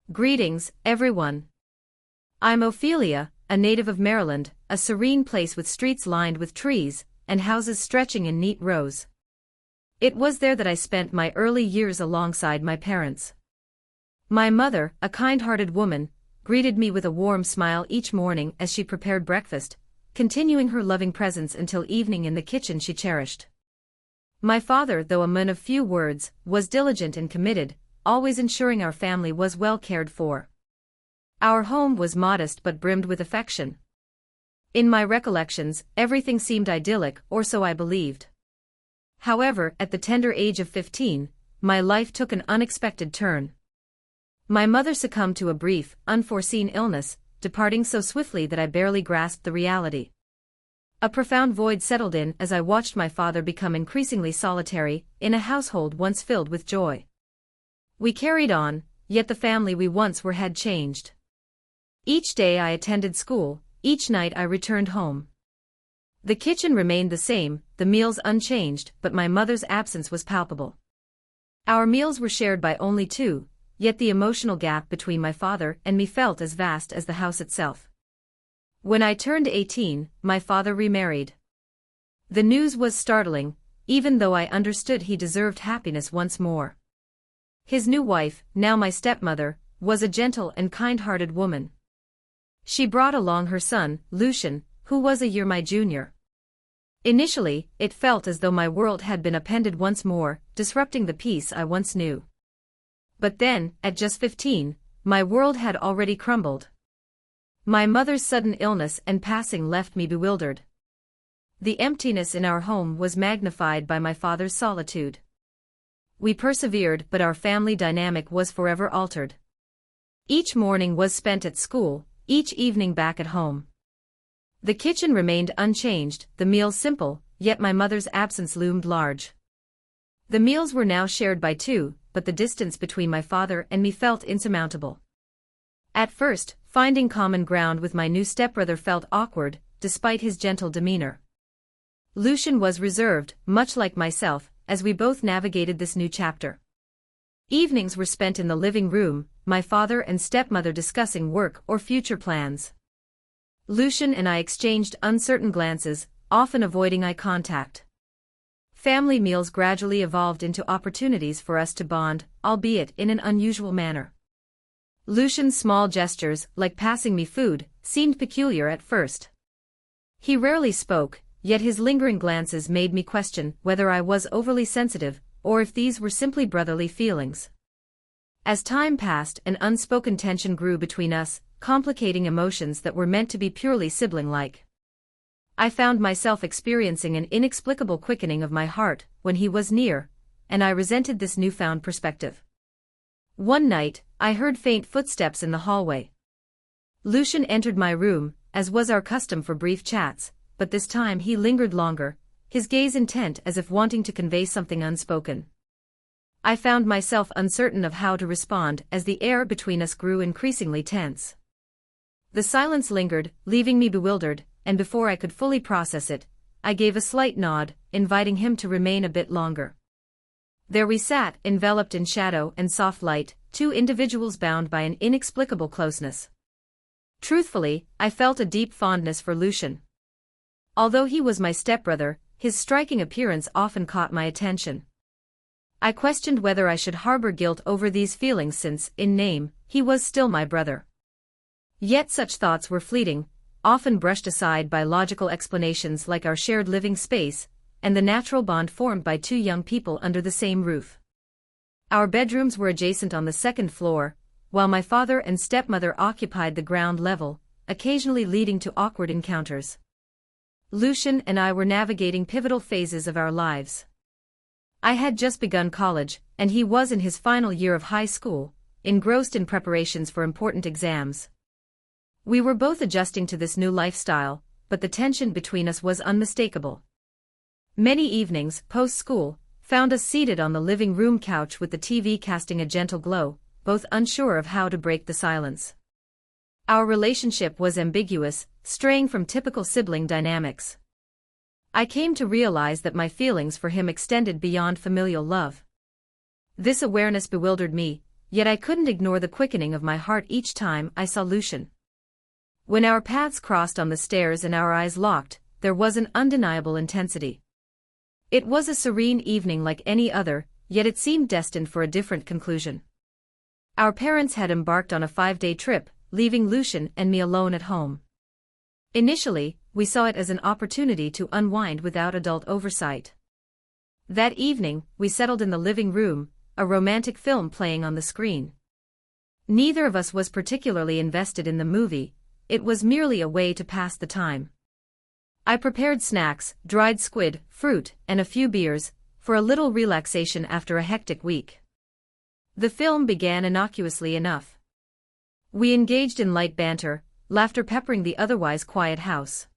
Greetings, everyone. I'm Ophelia, a native of Maryland, a serene place with streets lined with trees and houses stretching in neat rows. It was there that I spent my early years alongside my parents. My mother, a kind-hearted woman, greeted me with a warm smile each morning as she prepared breakfast, continuing her loving presence until evening in the kitchen she cherished. My father, though a man of few words, was diligent and committed, always ensuring our family was well cared for. Our home was modest but brimmed with affection. In my recollections, everything seemed idyllic, or so I believed. However, at the tender age of 15, my life took an unexpected turn. My mother succumbed to a brief, unforeseen illness, departing so swiftly that I barely grasped the reality. A profound void settled in as I watched my father become increasingly solitary, in a household once filled with joy. We carried on, yet the family we once were had changed. Each day I attended school, each night I returned home. The kitchen remained the same, the meals unchanged, but my mother's absence was palpable. Our meals were shared by only two, yet the emotional gap between my father and me felt as vast as the house itself. When I turned 18, my father remarried. The news was startling, even though I understood he deserved happiness once more. His new wife, now my stepmother, was a gentle and kind-hearted woman. She brought along her son, Lucian, who was a year my junior. Initially, it felt as though my world had been upended once more, disrupting the peace I once knew. But then, at just 15, my world had already crumbled. My mother's sudden illness and passing left me bewildered. The emptiness in our home was magnified by my father's solitude. We persevered, but our family dynamic was forever altered. Each morning was spent at school, each evening back at home. The kitchen remained unchanged, the meals simple, yet my mother's absence loomed large. The meals were now shared by two, but the distance between my father and me felt insurmountable. At first, finding common ground with my new stepbrother felt awkward, despite his gentle demeanor. Lucian was reserved, much like myself, as we both navigated this new chapter. Evenings were spent in the living room, my father and stepmother discussing work or future plans. Lucian and I exchanged uncertain glances, often avoiding eye contact. Family meals gradually evolved into opportunities for us to bond, albeit in an unusual manner. Lucian's small gestures, like passing me food, seemed peculiar at first. He rarely spoke, yet his lingering glances made me question whether I was overly sensitive, or if these were simply brotherly feelings. As time passed, an unspoken tension grew between us, complicating emotions that were meant to be purely sibling-like. I found myself experiencing an inexplicable quickening of my heart when he was near, and I resented this newfound perspective. One night, I heard faint footsteps in the hallway. Lucian entered my room, as was our custom for brief chats, but this time he lingered longer, his gaze intent as if wanting to convey something unspoken. I found myself uncertain of how to respond as the air between us grew increasingly tense. The silence lingered, leaving me bewildered, and before I could fully process it, I gave a slight nod, inviting him to remain a bit longer. There we sat, enveloped in shadow and soft light, two individuals bound by an inexplicable closeness. Truthfully, I felt a deep fondness for Lucian. Although he was my stepbrother, his striking appearance often caught my attention. I questioned whether I should harbor guilt over these feelings since, in name, he was still my brother. Yet such thoughts were fleeting, often brushed aside by logical explanations like our shared living space, and the natural bond formed by two young people under the same roof. Our bedrooms were adjacent on the second floor, while my father and stepmother occupied the ground level, occasionally leading to awkward encounters. Lucian and I were navigating pivotal phases of our lives. I had just begun college, and he was in his final year of high school, engrossed in preparations for important exams. We were both adjusting to this new lifestyle, but the tension between us was unmistakable. Many evenings, post-school, found us seated on the living room couch with the TV casting a gentle glow, both unsure of how to break the silence. Our relationship was ambiguous, straying from typical sibling dynamics. I came to realize that my feelings for him extended beyond familial love. This awareness bewildered me, yet I couldn't ignore the quickening of my heart each time I saw Lucien. When our paths crossed on the stairs and our eyes locked, there was an undeniable intensity. It was a serene evening like any other, yet it seemed destined for a different conclusion. Our parents had embarked on a 5-day trip, leaving Lucien and me alone at home. Initially, we saw it as an opportunity to unwind without adult oversight. That evening, we settled in the living room, a romantic film playing on the screen. Neither of us was particularly invested in the movie, it was merely a way to pass the time. I prepared snacks, dried squid, fruit, and a few beers, for a little relaxation after a hectic week. The film began innocuously enough. We engaged in light banter, laughter peppering the otherwise quiet house.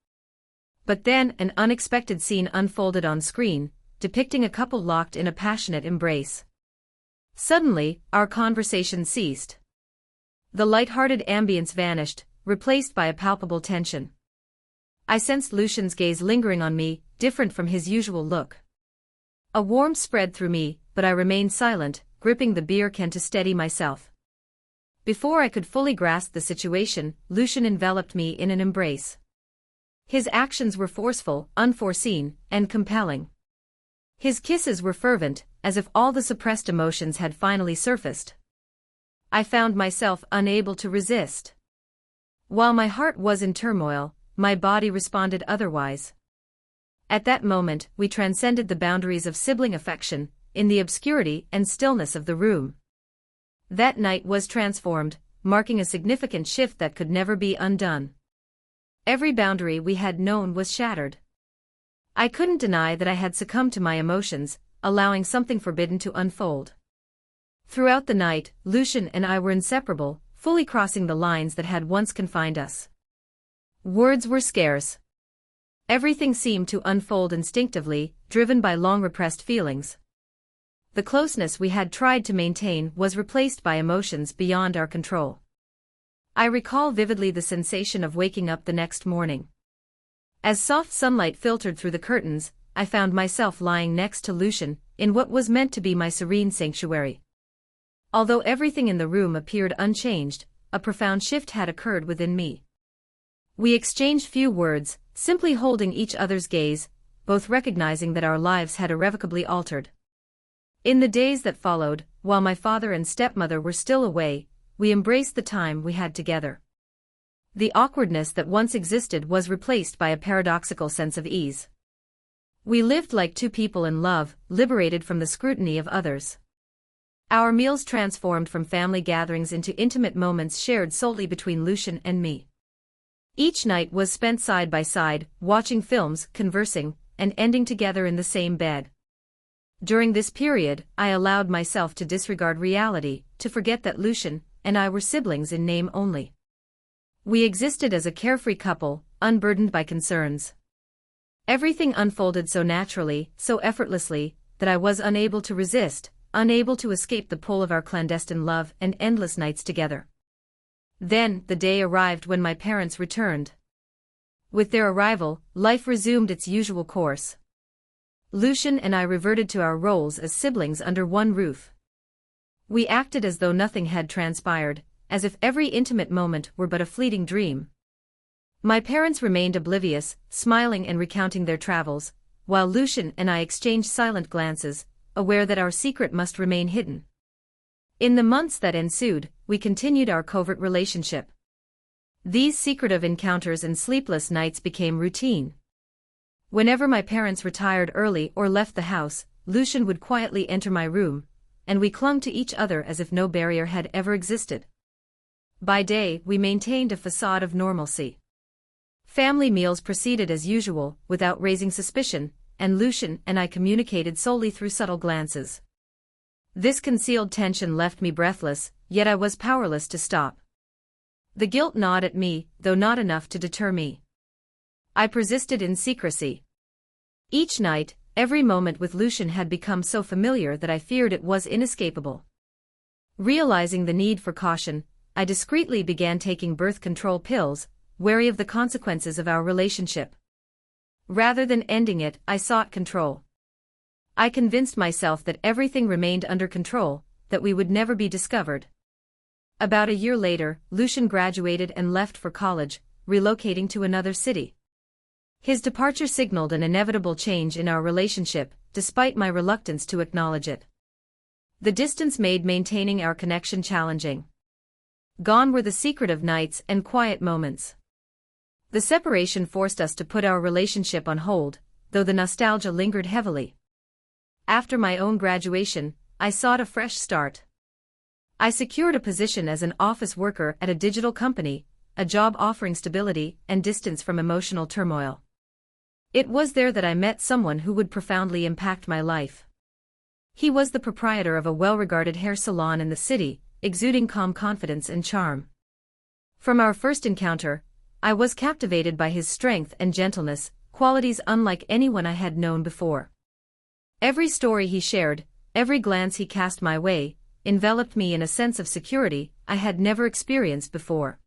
But then an unexpected scene unfolded on screen, depicting a couple locked in a passionate embrace. Suddenly, our conversation ceased. The light-hearted ambience vanished, replaced by a palpable tension. I sensed Lucien's gaze lingering on me, different from his usual look. A warmth spread through me, but I remained silent, gripping the beer can to steady myself. Before I could fully grasp the situation, Lucien enveloped me in an embrace. His actions were forceful, unforeseen, and compelling. His kisses were fervent, as if all the suppressed emotions had finally surfaced. I found myself unable to resist. While my heart was in turmoil, my body responded otherwise. At that moment, we transcended the boundaries of sibling affection, in the obscurity and stillness of the room. That night was transformed, marking a significant shift that could never be undone. Every boundary we had known was shattered. I couldn't deny that I had succumbed to my emotions, allowing something forbidden to unfold. Throughout the night, Lucien and I were inseparable, fully crossing the lines that had once confined us. Words were scarce. Everything seemed to unfold instinctively, driven by long-repressed feelings. The closeness we had tried to maintain was replaced by emotions beyond our control. I recall vividly the sensation of waking up the next morning. As soft sunlight filtered through the curtains, I found myself lying next to Lucien, in what was meant to be my serene sanctuary. Although everything in the room appeared unchanged, a profound shift had occurred within me. We exchanged few words, simply holding each other's gaze, both recognizing that our lives had irrevocably altered. In the days that followed, while my father and stepmother were still away, we embraced the time we had together. The awkwardness that once existed was replaced by a paradoxical sense of ease. We lived like two people in love, liberated from the scrutiny of others. Our meals transformed from family gatherings into intimate moments shared solely between Lucien and me. Each night was spent side by side, watching films, conversing, and ending together in the same bed. During this period, I allowed myself to disregard reality, to forget that Lucien and I were siblings in name only. We existed as a carefree couple, unburdened by concerns. Everything unfolded so naturally, so effortlessly, that I was unable to resist, unable to escape the pull of our clandestine love and endless nights together. Then, the day arrived when my parents returned. With their arrival, life resumed its usual course. Lucien and I reverted to our roles as siblings under one roof. We acted as though nothing had transpired, as if every intimate moment were but a fleeting dream. My parents remained oblivious, smiling and recounting their travels, while Lucien and I exchanged silent glances, aware that our secret must remain hidden. In the months that ensued, we continued our covert relationship. These secretive encounters and sleepless nights became routine. Whenever my parents retired early or left the house, Lucien would quietly enter my room, and we clung to each other as if no barrier had ever existed. By day, we maintained a facade of normalcy. Family meals proceeded as usual, without raising suspicion, and Lucien and I communicated solely through subtle glances. This concealed tension left me breathless, yet I was powerless to stop. The guilt gnawed at me, though not enough to deter me. I persisted in secrecy. Each night, every moment with Lucien had become so familiar that I feared it was inescapable. Realizing the need for caution, I discreetly began taking birth control pills, wary of the consequences of our relationship. Rather than ending it, I sought control. I convinced myself that everything remained under control, that we would never be discovered. About a year later, Lucian graduated and left for college, relocating to another city. His departure signaled an inevitable change in our relationship, despite my reluctance to acknowledge it. The distance made maintaining our connection challenging. Gone were the secretive nights and quiet moments. The separation forced us to put our relationship on hold, though the nostalgia lingered heavily. After my own graduation, I sought a fresh start. I secured a position as an office worker at a digital company, a job offering stability and distance from emotional turmoil. It was there that I met someone who would profoundly impact my life. He was the proprietor of a well-regarded hair salon in the city, exuding calm confidence and charm. From our first encounter, I was captivated by his strength and gentleness, qualities unlike anyone I had known before. Every story he shared, every glance he cast my way, enveloped me in a sense of security I had never experienced before.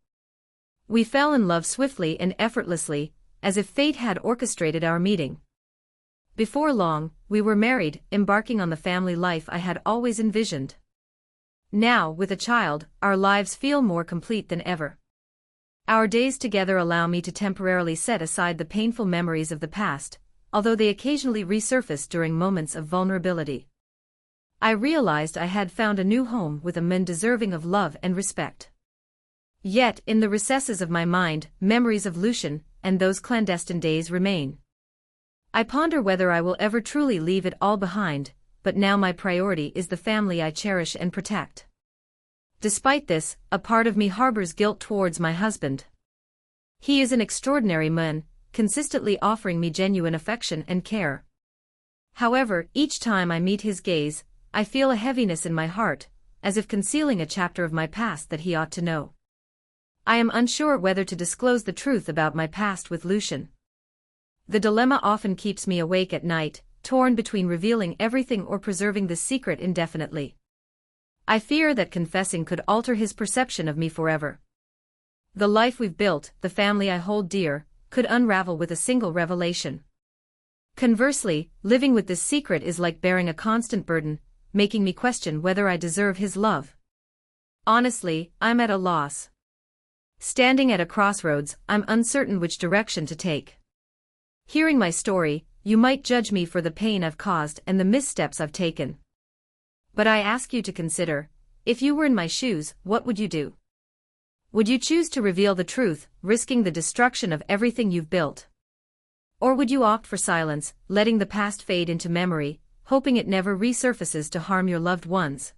We fell in love swiftly and effortlessly, as if fate had orchestrated our meeting. Before long, we were married, embarking on the family life I had always envisioned. Now, with a child, our lives feel more complete than ever. Our days together allow me to temporarily set aside the painful memories of the past, although they occasionally resurface during moments of vulnerability. I realized I had found a new home with a man deserving of love and respect. Yet, in the recesses of my mind, memories of Lucian and those clandestine days remain. I ponder whether I will ever truly leave it all behind, but now my priority is the family I cherish and protect. Despite this, a part of me harbors guilt towards my husband. He is an extraordinary man, consistently offering me genuine affection and care. However, each time I meet his gaze, I feel a heaviness in my heart, as if concealing a chapter of my past that he ought to know. I am unsure whether to disclose the truth about my past with Lucian. The dilemma often keeps me awake at night, torn between revealing everything or preserving the secret indefinitely. I fear that confessing could alter his perception of me forever. The life we've built, the family I hold dear, could unravel with a single revelation. Conversely, living with this secret is like bearing a constant burden, making me question whether I deserve his love. Honestly, I'm at a loss. Standing at a crossroads, I'm uncertain which direction to take. Hearing my story, you might judge me for the pain I've caused and the missteps I've taken. But I ask you to consider, if you were in my shoes, what would you do? Would you choose to reveal the truth, risking the destruction of everything you've built? Or would you opt for silence, letting the past fade into memory, hoping it never resurfaces to harm your loved ones?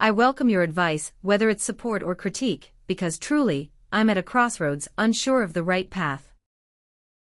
I welcome your advice, whether it's support or critique, because truly, I'm at a crossroads, unsure of the right path.